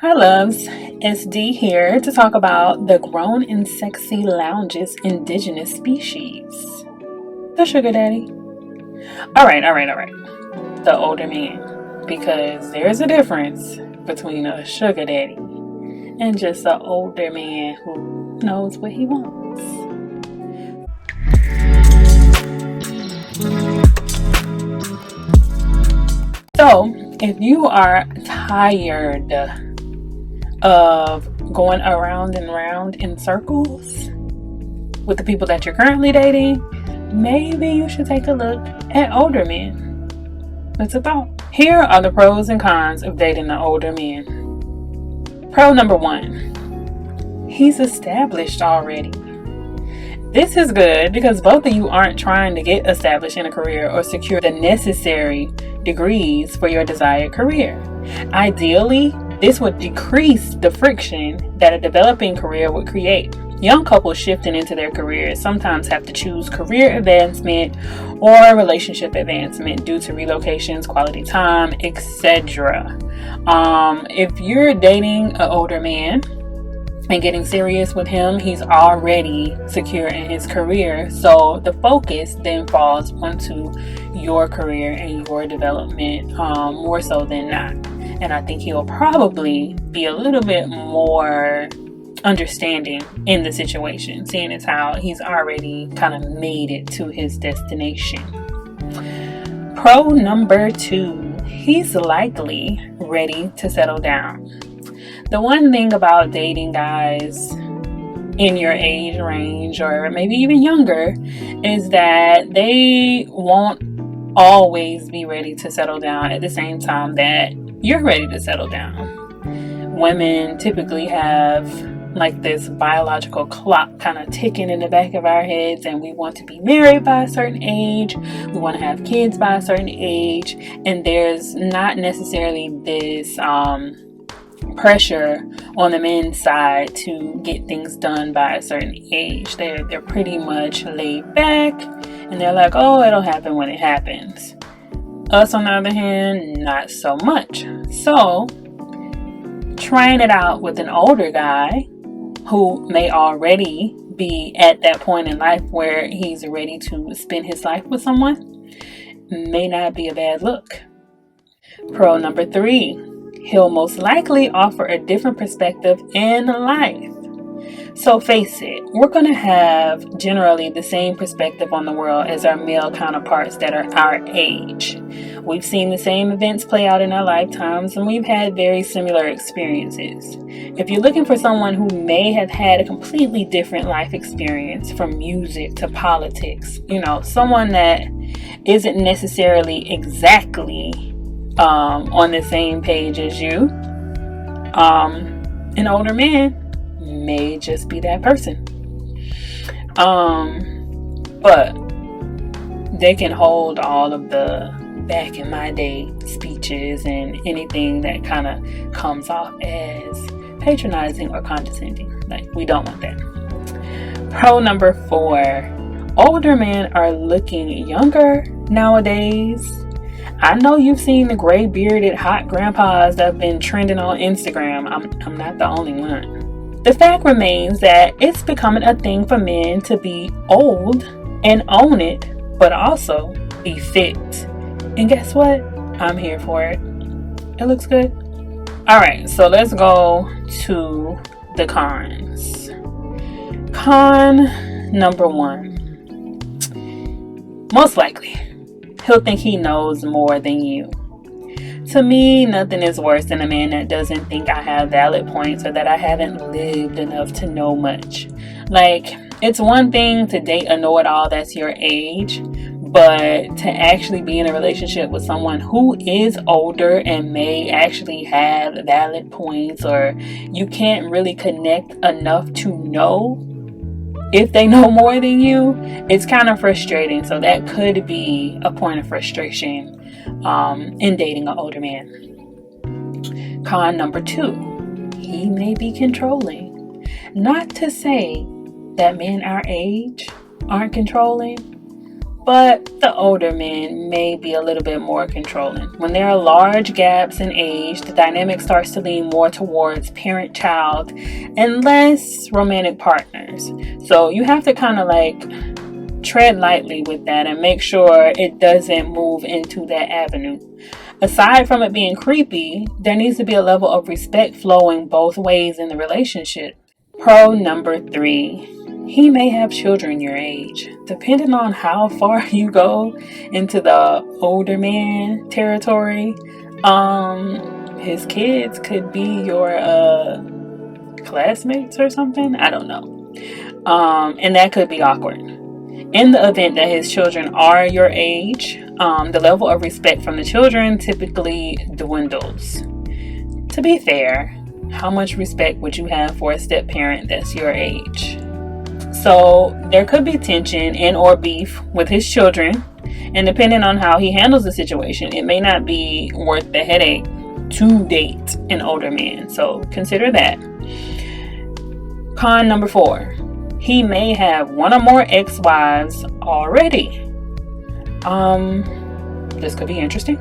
Hi loves, it's D here to talk about the grown and sexy lounges indigenous species. The sugar daddy. Alright. The older man. Because there's a difference between a sugar daddy and just an older man who knows what he wants. So, if you are tired of going around and around in circles with the people that you're currently dating, maybe you should take a look at older men. It's a thought. Here are the pros and cons of dating an older man. Pro number 1, he's established already. This is good because both of you aren't trying to get established in a career or secure the necessary degrees for your desired career. Ideally, this would decrease the friction that a developing career would create. Young couples shifting into their careers sometimes have to choose career advancement or relationship advancement due to relocations, quality time, etc. If you're dating an older man and getting serious with him, he's already secure in his career. So the focus then falls onto your career and your development more so than not. And I think he'll probably be a little bit more understanding in the situation, seeing as how he's already kind of made it to his destination. Pro number 2, he's likely ready to settle down. The one thing about dating guys in your age range or maybe even younger is that they won't always be ready to settle down at the same time that you're ready to settle down. Women typically have like this biological clock kind of ticking in the back of our heads, and we want to be married by a certain age, we want to have kids by a certain age, and there's not necessarily this pressure on the men's side to get things done by a certain age. They're pretty much laid back and they're like, oh, it'll happen when it happens. Us, on the other hand, not so much. So trying it out with an older guy who may already be at that point in life where he's ready to spend his life with someone may not be a bad look. Pro number 3, he'll most likely offer a different perspective in life. So face it, we're going to have generally the same perspective on the world as our male counterparts that are our age. We've seen the same events play out in our lifetimes, and we've had very similar experiences. If you're looking for someone who may have had a completely different life experience, from music to politics, someone that isn't necessarily exactly on the same page as you, an older man may just be that person. But they can hold all of the back in my day speeches and anything that kind of comes off as patronizing or condescending. Like, we don't want that. Pro number 4, older men are looking younger nowadays. I know you've seen the gray bearded hot grandpas that have been trending on Instagram. I'm not the only one. The fact remains that it's becoming a thing for men to be old and own it, but also be fit. And guess what? I'm here for it. It looks good. Alright, so let's go to the cons. Con number 1. Most likely, he'll think he knows more than you. To me, nothing is worse than a man that doesn't think I have valid points or that I haven't lived enough to know much. Like, it's one thing to date a know-it-all that's your age, but to actually be in a relationship with someone who is older and may actually have valid points, or you can't really connect enough to know if they know more than you, it's kind of frustrating. So that could be a point of frustration in dating an older man. Con number 2, he may be controlling. Not to say that men our age aren't controlling, But the older men may be a little bit more controlling. When there are large gaps in age, the dynamic starts to lean more towards parent-child and less romantic partners. So you have to kind of like tread lightly with that and make sure it doesn't move into that avenue. Aside from it being creepy, there needs to be a level of respect flowing both ways in the relationship. Pro number 3. He may have children your age. Depending on how far you go into the older man territory, his kids could be your classmates or something. I don't know. And that could be awkward. In the event that his children are your age, the level of respect from the children typically dwindles. To be fair, how much respect would you have for a step parent that's your age? So there could be tension and or beef with his children, and depending on how he handles the situation, it may not be worth the headache to date an older man. So consider that. Con number 4. He may have one or more ex-wives already. This could be interesting.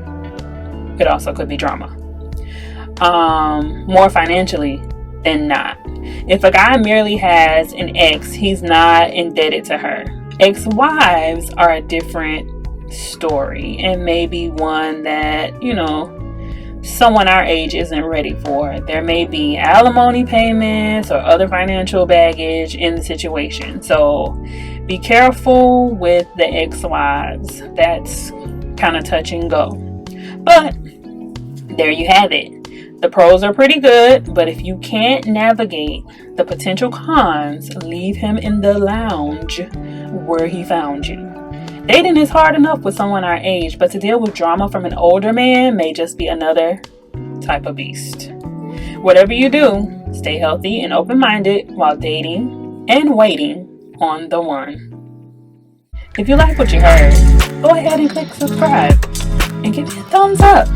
It also could be drama. More financially than not. If a guy merely has an ex, he's not indebted to her. Ex-wives are a different story and maybe one that, someone our age isn't ready for. There may be alimony payments or other financial baggage in the situation. So be careful with the ex-wives. That's kind of touch and go. But there you have it. The pros are pretty good, but if you can't navigate the potential cons, leave him in the lounge where he found you. Dating is hard enough with someone our age, but to deal with drama from an older man may just be another type of beast. Whatever you do, stay healthy and open-minded while dating and waiting on the one. If you like what you heard, go ahead and click subscribe and give me a thumbs up.